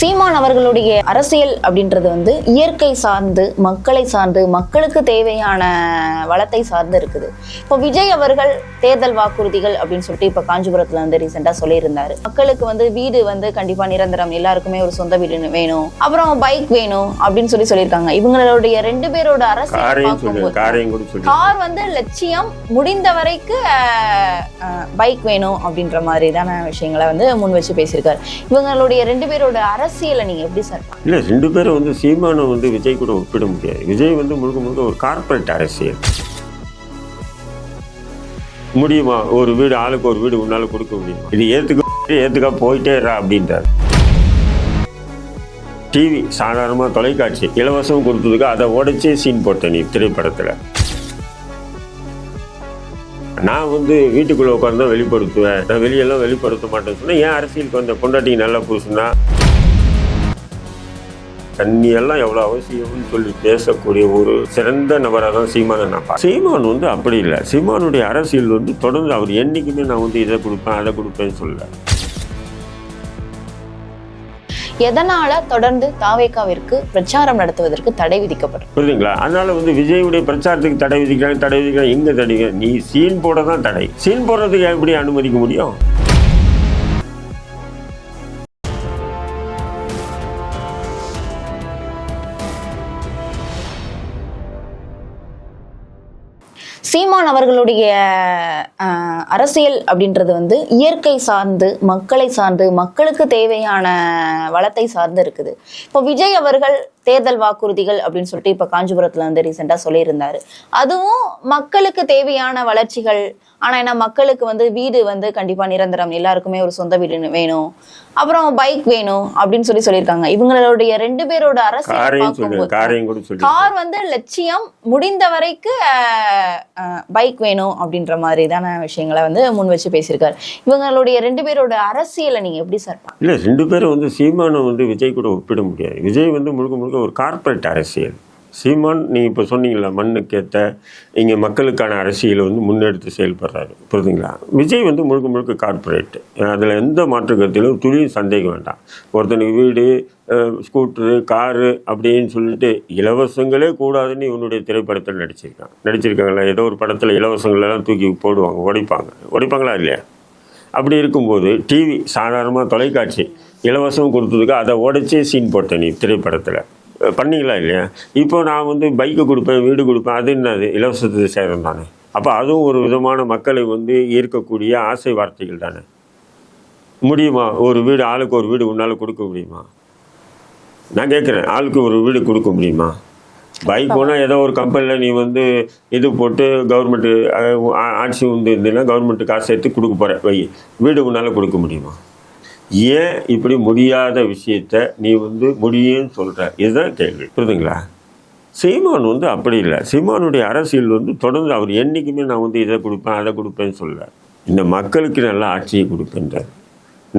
சீமான் அவர்களுடைய அரசியல் அப்படின்றது வந்து இயற்கை சார்ந்து, மக்களை சார்ந்து, மக்களுக்கு தேவையான வளத்தை சார்ந்து இருக்குது. இப்போ விஜய் அவர்கள் தேர்தல் வாக்குறுதிகள் அப்படின்னு சொல்லிட்டு இப்போ காஞ்சிபுரத்துல வந்து ரீசெண்டா சொல்லியிருந்தாரு. மக்களுக்கு வந்து வீடு வந்து கண்டிப்பா நிரந்தரம், எல்லாருக்குமே ஒரு சொந்த வீடு வேணும், அப்புறம் பைக் வேணும் அப்படின்னு சொல்லியிருக்காங்க. இவங்களுடைய 2 பேரோட அரசியல் கார் வந்து லட்சியம், முடிந்த வரைக்கும் பைக் வேணும் அப்படின்ற மாதிரிதான விஷயங்களை வந்து முன் வச்சு பேசியிருக்காரு. இவங்களுடைய 2 பேரோட அரசியலை நீங்க எப்படி சார்? இல்ல, 2 பேரும் வந்து சீமானை வந்து விஜய் கூட ஒப்பிட முடியாது. விஜய் வந்து முழுக்க முழுக்க ஒரு கார்பரேட் அரசியல். முடியுமா? ஒரு வீடு, ஆளுக்கு ஒரு வீடு உன்னால கொடுக்க முடியுமா? இது ஏத்துக்கா போயிட்டே அப்படின்றார். டிவி, சாதாரணமா தொலைக்காட்சி இலவசம் கொடுத்ததுக்கு அதை உடைச்சே சீன் போட்டேன் நீ திரைப்படத்துல. நான் வந்து வீட்டுக்குள்ள உட்காந்து தான் வெளிப்படுத்துவேன், நான் வெளியெல்லாம் வெளிப்படுத்த மாட்டேன்னு சொன்னா ஏன் அரசியலுக்கு வந்த பொண்டாட்டிக்கு நல்லா புதுசுன்னா தண்ணியெல்லாம் எவ்வளோ அவசியம்னு சொல்லி பேசக்கூடிய ஒரு சிறந்த நபராக தான் சீமானை நான் பார்ப்பேன். சீமான் வந்து அப்படி இல்லை. சீமானுடைய அரசியல் வந்து தொடர்ந்து அவர் என்றைக்குமே நான் வந்து இதை கொடுப்பேன் அதை கொடுப்பேன்னு சொல்லல. எதனால தொடர்ந்து தாவேகாவிற்கு பிரச்சாரம் நடத்துவதற்கு தடை விதிக்கப்படும் புரியுதுங்களா? அதனால வந்து விஜயுடைய பிரச்சாரத்துக்கு தடை விதிக்கிறாங்க. எங்க தடை? நீ சீன் போட தான் தடை. சீன் போடுறதுக்கு எப்படி அனுமதிக்க முடியும்? சீமான் அவர்களுடைய அரசியல் அப்படின்றது வந்து இயற்கை சார்ந்து, மக்களை சார்ந்து, மக்களுக்கு தேவையான வளத்தை சார்ந்து இருக்குது. இப்போ விஜய் அவர்கள் தேர்தல் வாக்குறுதிகள் அப்படின்னு சொல்லிட்டு இப்போ காஞ்சிபுரத்துல வந்து ரீசெண்டா சொல்லியிருந்தாரு. அதுவும் மக்களுக்கு தேவையான வளர்ச்சிகள். ஆனா என்ன, மக்களுக்கு வந்து வீடு வந்து கண்டிப்பா நிரந்தரம், எல்லாருக்குமே ஒரு சொந்த வீடு வேணும், அப்புறம் பைக் வேணும் அப்படின்னு சொல்லியிருக்காங்க. இவங்களுடைய 2 பேரோட அரசியல் கார் வந்து லட்சியம், முடிந்த வரைக்கும் பைக் வேணும் அப்படின்ற மாதிரிதான விஷயங்களை வந்து முன் வச்சு பேசியிருக்காரு. இவங்களுடைய 2 பேரோட அரசியலை நீங்க எப்படி சார்? இல்ல, 2 பேரும் வந்து சீமானை வந்து விஜய் கூட ஒப்பிட முடியாது. விஜய் வந்து முழுக்க முழுக்க ஒரு கார்பரேட் அரசியல். சீமான் நீங்கள் இப்போ சொன்னீங்களா, மண்ணுக்கேற்ற இங்கே மக்களுக்கான அரசியலை வந்து முன்னெடுத்து செயல்படுறாரு, புரியுதுங்களா? விஜய் வந்து முழுக்க முழுக்க கார்பரேட். அதில் எந்த மாற்று கருத்திலும் துளியும் சந்தேகம் வேண்டாம். ஒருத்தனுக்கு வீடு, ஸ்கூட்டரு, காரு அப்படின்னு சொல்லிட்டு இலவசங்களே கூடாதுன்னு இவனுடைய திரைப்படத்தில் நடிச்சிருக்காங்களா? ஏதோ ஒரு படத்தில் இலவசங்களெல்லாம் தூக்கி போடுவாங்க, உடைப்பாங்களா இல்லையா? அப்படி இருக்கும்போது டிவி, சாதாரணமாக தொலைக்காட்சி இலவசம் கொடுத்ததுக்கு அதை உடைச்சே சீன் போட்டேன் நீ திரைப்படத்தில். பண்ணிங்களா இல்லையா? இப்போ நான் வந்து பைக்கு கொடுப்பேன், வீடு கொடுப்பேன், அது என்னது? இலவசத்தை சேரும் தானே. அப்போ அதுவும் ஒரு விதமான மக்களை வந்து ஈர்க்கக்கூடிய ஆசை வார்த்தைகள் தானே. முடியுமா? ஒரு வீடு, ஆளுக்கு ஒரு வீடு உன்னால் கொடுக்க முடியுமா? நான் கேட்குறேன், ஆளுக்கு ஒரு வீடு கொடுக்க முடியுமா? பைக் போனால் ஏதோ ஒரு கம்பெனியில் நீ வந்து இது போட்டு கவர்மெண்ட்டு ஆட்சி வந்து இருந்ததுன்னா கவர்மெண்ட்டு காசு எடுத்து கொடுக்க போகிற வை, வீடு உன்னால் கொடுக்க முடியுமா? ஏன் இப்படி முடியாத விஷயத்த நீ வந்து முடியும்னு சொல்கிற? இதுதான் கேள்வி, புரியுதுங்களா? சீமான் வந்து அப்படி இல்லை. சீமானுடைய அரசியல் வந்து தொடர்ந்து அவர் என்றைக்குமே நான் வந்து இதை கொடுப்பேன் அதை கொடுப்பேன்னு சொல்லல. இந்த மக்களுக்கு நல்ல ஆட்சியை கொடுப்பேன்றார்.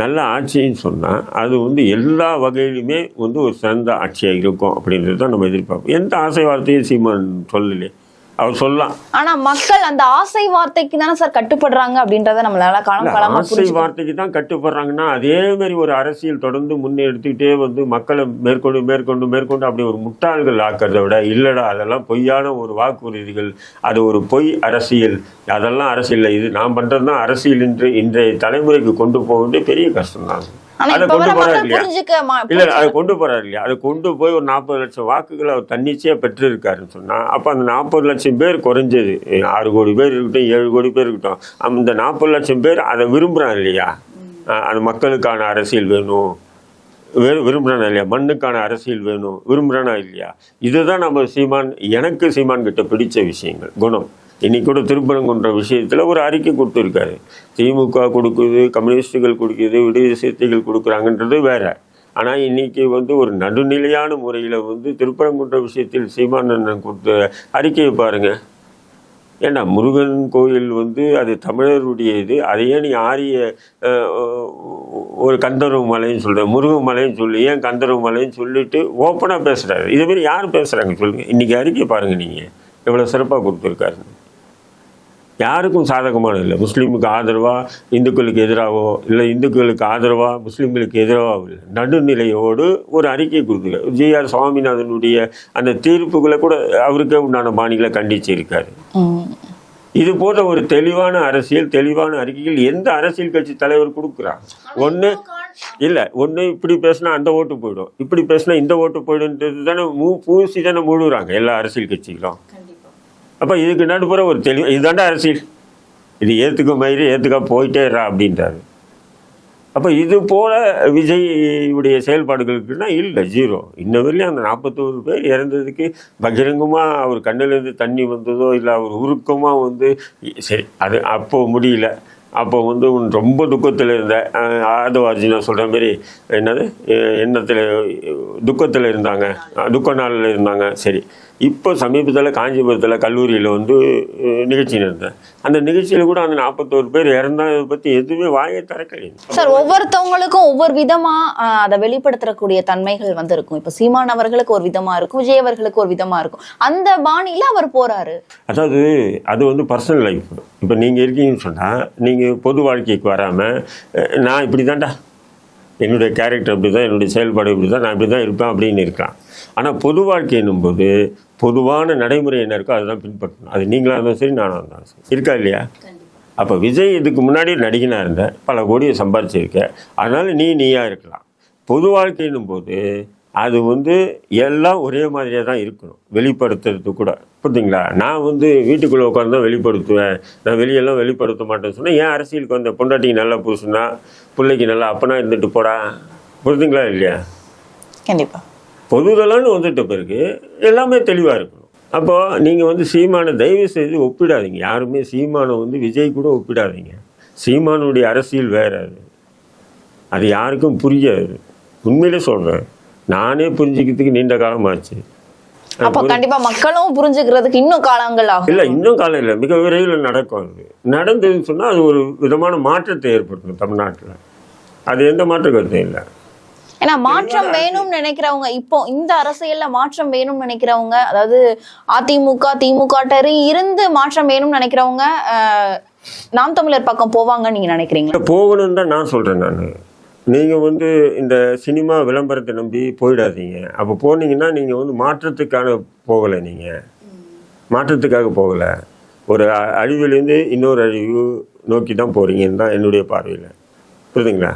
நல்ல ஆட்சின்னு சொன்னால் அது வந்து எல்லா வகையிலுமே வந்து ஒரு சிறந்த ஆட்சியாக இருக்கும் அப்படின்றது தான் நம்ம எதிர்பார்ப்போம். எந்த ஆசை வார்த்தையும் சீமான் சொல்லலையே. அவர் சொல்லலாம், ஆனா மக்கள் அந்த ஆசை வார்த்தைக்கு தானே சார் கட்டுப்படுறாங்க அப்படின்றத நம்மளால காலமா ஆசை வார்த்தைக்கு தான் கட்டுப்படுறாங்கன்னா அதே மாதிரி ஒரு அரசியல் தொடர்ந்து முன்னெடுத்துக்கிட்டே வந்து மக்களை மேற்கொண்டு அப்படி ஒரு முட்டாள்கள் ஆக்கிறத விட, இல்லடா அதெல்லாம் பொய்யான ஒரு வாக்குறுதிகள், அது ஒரு பொய் அரசியல், அதெல்லாம் அரசியல், இது நான் பண்றது தான் அரசியல் என்று இன்றைய தலைமுறைக்கு கொண்டு போவது பெரிய கஷ்டம் தான். அதை கொண்டு போறாரு இல்லையா? இல்ல, அதை கொண்டு போறாரு இல்லையா? அதை கொண்டு போய் ஒரு 40 லட்சம் வாக்குகள் அவர் தன்னிச்சையா பெற்று இருக்காருன்னு சொன்னா, அப்ப அந்த 40 லட்சம் பேர் குறைஞ்சது 6 கோடி பேர் இருக்கட்டும், 7 கோடி பேர் இருக்கட்டும், அந்த 40 லட்சம் பேர் அதை விரும்புறான் இல்லையா? அந்த மக்களுக்கான அரசியல் வேணும் விரும்புறானா இல்லையா? மண்ணுக்கான அரசியல் வேணும் விரும்புறானா இல்லையா? இதுதான் நம்ம சீமான் கிட்ட பிடிச்ச விஷயங்கள், குணம். இன்னைக்கு கூட திருப்பரங்குன்ற விஷயத்தில் ஒரு அறிக்கை கொடுத்துருக்காரு. திமுக கொடுக்குது, கம்யூனிஸ்டுகள் கொடுக்குது, விடுதலை சிறுத்தைகள் கொடுக்குறாங்கன்றது வேற. ஆனால் இன்னைக்கு வந்து ஒரு நடுநிலையான முறையில் வந்து திருப்பரங்குன்ற விஷயத்தில் சீமானந்தன் கொடுத்த அறிக்கையை பாருங்க. ஏன்னா முருகன் கோயில் வந்து அது தமிழருடைய இது, அதையே நீ ஆரிய ஒரு கந்தர்வ மலைன்னு சொல்கிற, முருகன் மலைன்னு சொல்லி ஏன் கந்தர்வ மலைன்னு சொல்லிட்டு ஓப்பனாக பேசுகிறாரு. இதேமாரி யார் பேசுகிறாங்க சொல்லுங்கள்? இன்றைக்கி அறிக்கை பாருங்கள் நீங்கள், எவ்வளோ சிறப்பாக கொடுத்துருக்காரு. யாருக்கும் சாதகமான இல்லை. முஸ்லீமுக்கு ஆதரவா இந்துக்களுக்கு எதிராகவோ இல்லை இந்துக்களுக்கு ஆதரவா முஸ்லீம்களுக்கு எதிராகவோ இல்லை, நடுநிலையோடு ஒரு அறிக்கை கொடுத்துருக்காரு. ஜி.ஆர். சுவாமிநாதனுடைய அந்த தீர்ப்புகளை கூட அவருக்கே உண்டான பாணிகளை கண்டிச்சிருக்காரு. இது போன்ற ஒரு தெளிவான அரசியல், தெளிவான அறிக்கைகள் எந்த அரசியல் கட்சி தலைவர் கொடுக்குறாங்க? ஒன்று இப்படி பேசினா அந்த ஓட்டு போயிடும், இப்படி பேசினா இந்த ஓட்டு போயிடுன்றது தானே பூசி தானே முழுகிறாங்க எல்லா அரசியல் கட்சிகளும். அப்போ இதுக்கு நடுப்புற ஒரு தெளிவு, இதுதாண்டா அரசியல், இது ஏற்றுக்க மயிறு ஏற்றுக்க போயிட்டேறா அப்படின்றாரு. அப்போ இது போல் விஜயுடைய செயல்பாடுகளுக்குன்னா இல்லை, ஜீரோ. இன்ன வரையிலும் அந்த 41 பேர் இறந்ததுக்கு பகிரங்கமாக அவர் கண்ணிலேருந்து தண்ணி வந்ததோ இல்லை அவர் உருக்கமாக வந்து சரி அது அப்போது முடியல, அப்போ வந்து ரொம்ப துக்கத்தில் இருந்த ஆதவார்ஜினா சொல்கிற மாதிரி என்னது எண்ணத்தில் துக்கத்தில் இருந்தாங்க, துக்க நாளில் இருந்தாங்க. சரி, இப்போ சமீபத்தில் காஞ்சிபுரத்தில் கல்லூரியில் வந்து நிகழ்ச்சி நடந்தேன். அந்த நிகழ்ச்சியில் கூட அந்த 41 பேர் இறந்ததை பற்றி எதுவுமே வாயை திறக்கலை. சார், ஒவ்வொருத்தவங்களுக்கும் ஒவ்வொரு விதமாக அதை வெளிப்படுத்தக்கூடிய தன்மைகள் வந்து இருக்கும். இப்போ சீமான் அவர்களுக்கு ஒரு விதமாக இருக்கும், விஜய் அவர்களுக்கு ஒரு விதமாக இருக்கும். அந்த பாணியில் அவர் போகிறாரு. அதாவது அது வந்து பர்சனல் லைஃப். இப்போ நீங்கள் இருக்கீங்கன்னு சொன்னால் நீங்கள் பொது வாழ்க்கைக்கு வராமல் நான் இப்படி தான்டா, என்னுடைய கேரக்டர் இப்படி தான், என்னுடைய செயல்பாடு இப்படி தான், நான் இப்படி தான் இருப்பேன் அப்படின்னு இருக்கலாம். ஆனால் பொது வாழ்க்கை என்னும்போது பொதுவான நடைமுறை என்ன இருக்கோ அதுதான் பின்பற்றணும். அது நீங்களாக இருந்தாலும் சரி, நானாக இருந்தாலும் சரி, இருக்கா இல்லையா? அப்போ விஜய் இதுக்கு முன்னாடி நடிகனாக இருந்த பல கோடியை சம்பாதிச்சிருக்க, அதனால் நீயாக இருக்கலாம். பொது வாழ்க்கை என்னும்போது அது வந்து எல்லாம் ஒரே மாதிரியாக தான் இருக்கணும், வெளிப்படுத்துறது கூட. புரியுதுங்களா? நான் வந்து வீட்டுக்குள்ளே உட்காந்து தான் வெளிப்படுத்துவேன், நான் வெளியெல்லாம் வெளிப்படுத்த மாட்டேன்னு சொன்னால் ஏன் அரசியலுக்கு வந்த பொண்டாட்டிக்கு நல்லா பூசுனா, பிள்ளைக்கு நல்லா அப்பனா இருந்துட்டு போடா. புரியுதுங்களா இல்லையா? கண்டிப்பாக பொதுதலான்னு வந்துட்ட பிறகு எல்லாமே தெளிவாக இருக்கணும். அப்போது நீங்கள் வந்து சீமானை தயவு செய்து ஒப்பிடாதீங்க. யாருமே சீமானை வந்து விஜய் கூட ஒப்பிடாதீங்க. சீமானுடைய அரசியல் வேறு, அது யாருக்கும் புரியாது. உண்மையிலே சொல்கிறேன், நானே புரிஞ்சுக்கிறதுக்கு நீண்ட காலமாச்சு. அப்போ கண்டிப்பா மக்களும் புரிஞ்சுக்கிறதுக்கு இன்னும் காலங்கள் ஆகும். இல்லை, இன்னும் காலம் இல்லை, மிக விரைவில் நடக்கும். அது நடந்ததுன்னு சொன்னால் அது ஒரு விதமான மாற்றத்தை ஏற்படுத்தும் தமிழ்நாட்டில். அது எந்த மாற்ற கருத்தும் இல்லை. ஏன்னா மாற்றம் வேணும்னு நினைக்கிறவங்க, இப்போ இந்த அரசியல்ல மாற்றம் வேணும்னு நினைக்கிறவங்க, அதாவது அதிமுக திமுக இருந்து மாற்றம் வேணும்னு நினைக்கிறவங்க நாம் தமிழர் பக்கம் போவாங்கன்னு நீங்க நினைக்கிறீங்களா? போகணும்னு தான் நான் சொல்றேன். நான் நீங்கள் வந்து இந்த சினிமா விளம்பரத்தை நம்பி போயிடாதீங்க. அப்போ போனீங்கன்னா நீங்கள் வந்து மாற்றத்துக்கான போகலை, நீங்கள் மாற்றத்துக்காக போகலை, ஒரு அழிவிலேருந்து இன்னொரு அழிவு நோக்கி தான் போகிறீங்கன்னு தான் என்னுடைய பார்வையில். புரியுதுங்களா?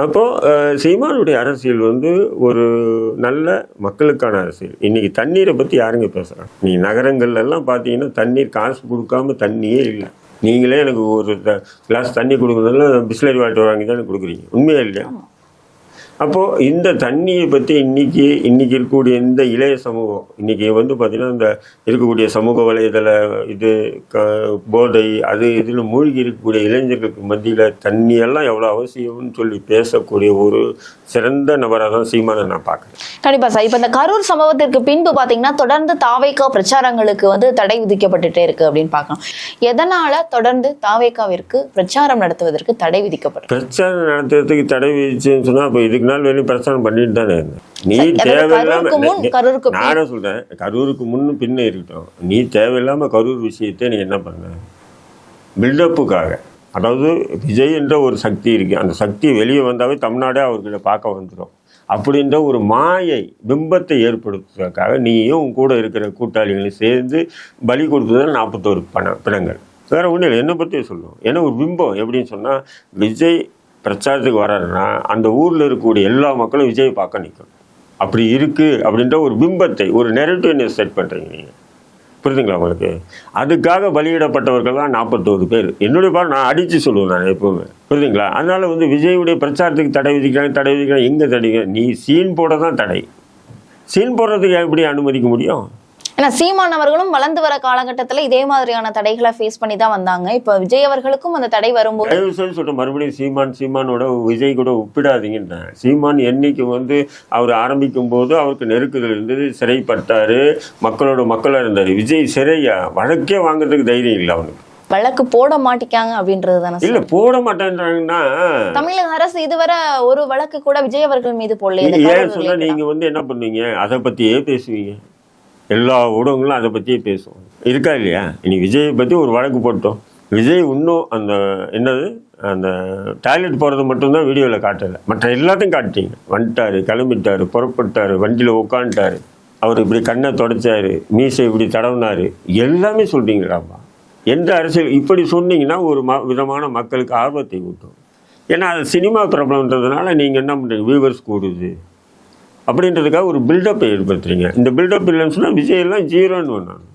அப்போது சீமானுடைய அரசியல் வந்து ஒரு நல்ல மக்களுக்கான அரசியல். இன்றைக்கி தண்ணீரை பற்றி யாருங்க பேசுகிறாங்க? நீங்கள் நகரங்கள்லாம் பார்த்தீங்கன்னா தண்ணீர் காசு கொடுக்காம தண்ணியே இல்லை. நீங்களே எனக்கு ஒரு கிளாஸ் தண்ணி கொடுக்குறதுனால பிஸ்லரி வாட்டர் வாங்கி தான் கொடுக்குறீங்க, உண்மையா இல்லையா? அப்போது இந்த தண்ணியை பற்றி இன்றைக்கி இருக்கக்கூடிய இந்த இளைய சமூகம், இன்றைக்கி வந்து பார்த்திங்கன்னா இந்த இருக்கக்கூடிய சமூக வலைதள இது போதை அது இதில் மூழ்கி இருக்கக்கூடிய இளைஞர்களுக்கு மத்தியில் தண்ணியெல்லாம் எவ்வளோ அவசியம்னு சொல்லி பேசக்கூடிய ஒரு சிறந்த நபராக தான் சீமானை நான் பார்க்குறேன். கண்டிப்பாக சார். இப்போ இந்த கரூர் சம்பவத்திற்கு பின்பு பார்த்தீங்கன்னா தொடர்ந்து தாவேகா பிரச்சாரங்களுக்கு வந்து தடை விதிக்கப்பட்டுட்டே இருக்கு அப்படின்னு பார்க்கலாம். எதனால தொடர்ந்து தாவேகாவிற்கு பிரச்சாரம் நடத்துவதற்கு தடை விதிக்கப்படும்? பிரச்சாரம் நடத்துறதுக்கு தடை விதிச்சுன்னு சொன்னால் அப்போ இதுக்கு நாள் வெளியே பிரச்சாரம் பண்ணிட்டு தானே இருந்தேன். நீ தேவையில்லாம, நானே சொல்றேன், கரூருக்கு முன்னும் பின்ன இருக்கட்டும், நீ தேவையில்லாம கரூர் விஷயத்தை நீ என்ன பண்ண பில்டப்புக்காக. அதாவது விஜய் என்ற ஒரு சக்தி இருக்கு, அந்த சக்தி வெளியே வந்தாவே தமிழ்நாடே அவர்கிட்ட பார்க்க வந்துடும் அப்படின்ற ஒரு மாயை பிம்பத்தை ஏற்படுத்துவதற்காக நீயும் உன் கூட இருக்கிற கூட்டாளிகளையும் சேர்ந்து பலி கொடுத்ததால் 41 பிணங்கள். வேற ஒன்றும் இல்லை, என்னை பற்றி சொல்லுவோம். ஏன்னா ஒரு பிம்பம் எப்படின்னு சொன்னால், விஜய் பிரச்சாரத்துக்கு வர்றாருன்னா அந்த ஊரில் இருக்கக்கூடிய எல்லா மக்களும் விஜய் பார்க்க நிற்கும். அப்படி இருக்குது அப்படின்ற ஒரு பிம்பத்தை, ஒரு நெரட்டிவ்னஸ் செட் பண்ணுறீங்க நீங்கள். புரியுதுங்களா உங்களுக்கு? அதுக்காக பலியிடப்பட்டவர்கள் தான் 41 பேர். என்னுடைய பாடம் நான் அடித்து சொல்லுவேன் நான் எப்போவுமே. புரியுதுங்களா? அதனால் வந்து விஜயுடைய பிரச்சாரத்துக்கு தடை விதிக்கிறாங்க. எங்கே தடைங்க? நீ சீன் போட தான் தடை. சீன் போடுறதுக்கு எப்படி அனுமதிக்க முடியும்? ஏன்னா சீமான் அவர்களும் வளர்ந்து வர காலகட்டத்தில் இதே மாதிரியான தடைகளை ஃபேஸ் பண்ணி தான் வந்தாங்க. இப்போ விஜய் அவர்களுக்கும் அந்த தடை வரும்போது சொல்லிட்டு மறுபடியும் சீமானோட விஜய் கூட ஒப்பிடாதீங்கன்றேன். சீமான் என்னைக்கு வந்து அவர் ஆரம்பிக்கும் போது அவருக்கு நெருக்குதல் இருந்தது, சிறைப்பட்டாரு, மக்களாக இருந்தார். விஜய் சிறையா வழக்கே வாங்குறதுக்கு தைரியம் இல்லை அவனுக்கு. வழக்கு போட மாட்டிக்காங்க அப்படின்றது தானே? இல்ல, போட மாட்டேன்றாங்கன்னா தமிழக அரசு இதுவரை ஒரு வழக்கு கூட விஜய் அவர்கள் மீது போடல. ஏன் சொன்னா நீங்க வந்து என்ன பண்ணுவீங்க? அதை பத்தியே பேசுவீங்க. எல்லா ஊடகங்களும் அதை பற்றியே பேசுவோம். இருக்கா இல்லையா? இனி விஜயை பற்றி ஒரு வழக்கு போட்டோம். விஜய் இன்னும் அந்த என்னது அந்த டாய்லெட் போகிறது மட்டும்தான் வீடியோவில் காட்டலை, மற்ற எல்லாத்தையும் காட்டிட்டீங்க. வந்துட்டார், கிளம்பிட்டார், புறப்பட்டார், வண்டியில் உட்காந்துட்டார், அவர் இப்படி கண்ணை தொடச்சார், மீசை இப்படி தடவினார், எல்லாமே சொல்கிறீங்களாப்பா. எந்த அரசியல் இப்படி சொன்னீங்கன்னா ஒரு விதமான மக்களுக்கு ஆர்வத்தை ஊட்டும். ஏன்னா அது சினிமா பிரபலம்ன்றதுனால நீங்கள் என்ன பண்ணுறீங்க, வியூவர்ஸ் கூடுது அப்படின்றதுக்காக ஒரு பில்டப்பை ஏற்படுத்துறீங்க. இந்த பில்டப் இல்லைன்னு சொன்னால் விஜயெல்லாம் ஜீரோன்னு வேணும்.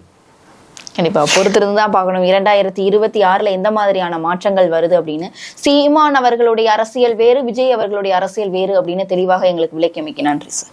கண்டிப்பா பொறுத்திருந்து தான் பார்க்கணும் 2026 எந்த மாதிரியான மாற்றங்கள் வருது அப்படின்னு. சீமான் அவர்களுடைய அரசியல் வேறு, விஜய் அவர்களுடைய அரசியல் வேறு அப்படின்னு தெளிவாக எங்களுக்கு விளக்கி அமைக்க நன்றி சார்.